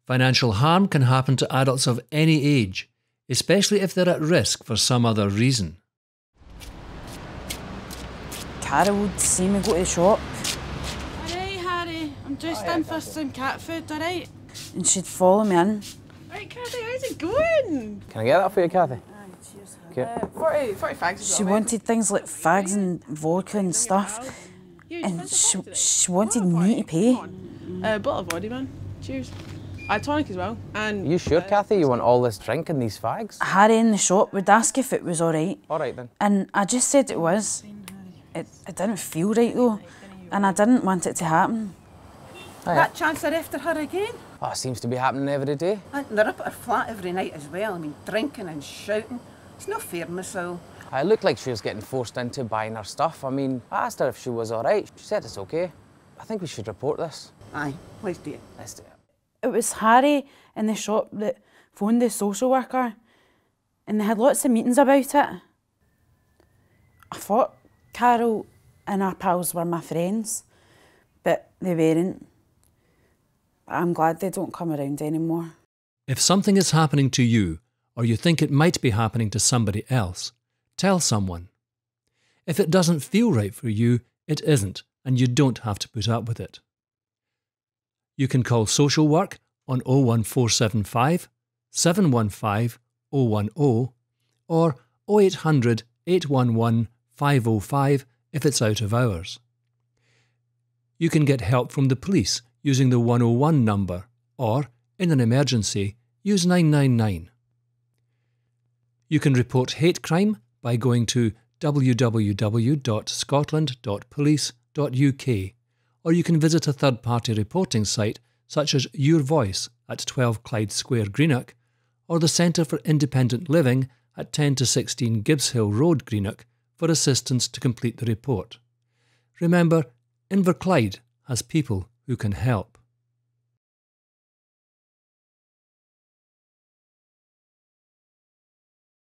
Financial harm can happen to adults of any age, especially if they're at risk for some other reason. Carol would see me go to the shop. Alright, Harry, I'm just in for some cat food, alright? And she'd follow me in. Right, Kathy, how's it going? Can I get that for you, Kathy? Okay. 40 fags. She wanted things like fags and vodka and stuff. And she wanted me to pay. A bottle of body, man. Cheers. Tonic as well. And Are you sure, Kathy, you want all this drink and these fags? Harry in the shop would ask if it was alright. Alright then. And I just said it was. It didn't feel right though. And I didn't want it to happen. That chance they're after her again. Oh, it seems to be happening every day. And they're up at her flat every night as well. I mean, drinking and shouting. It's no fair, Miss Earl. It looked like she was getting forced into buying her stuff. I mean, I asked her if she was alright. She said it's okay. I think we should report this. Aye, please do it. Let's do it. It was Harry in the shop that phoned the social worker. And they had lots of meetings about it. I thought Carol and her pals were my friends, but they weren't. I'm glad they don't come around anymore. If something is happening to you, or you think it might be happening to somebody else, tell someone. If it doesn't feel right for you, it isn't, and you don't have to put up with it. You can call social work on 01475 715 010 or 0800 811 505 if it's out of hours. You can get help from the police using the 101 number, or, in an emergency, use 999. You can report hate crime by going to www.scotland.police.uk, or you can visit a third-party reporting site such as Your Voice at 12 Clyde Square, Greenock, or the Centre for Independent Living at 10 to 16 Gibbs Hill Road, Greenock, for assistance to complete the report. Remember, Inverclyde has people who can help.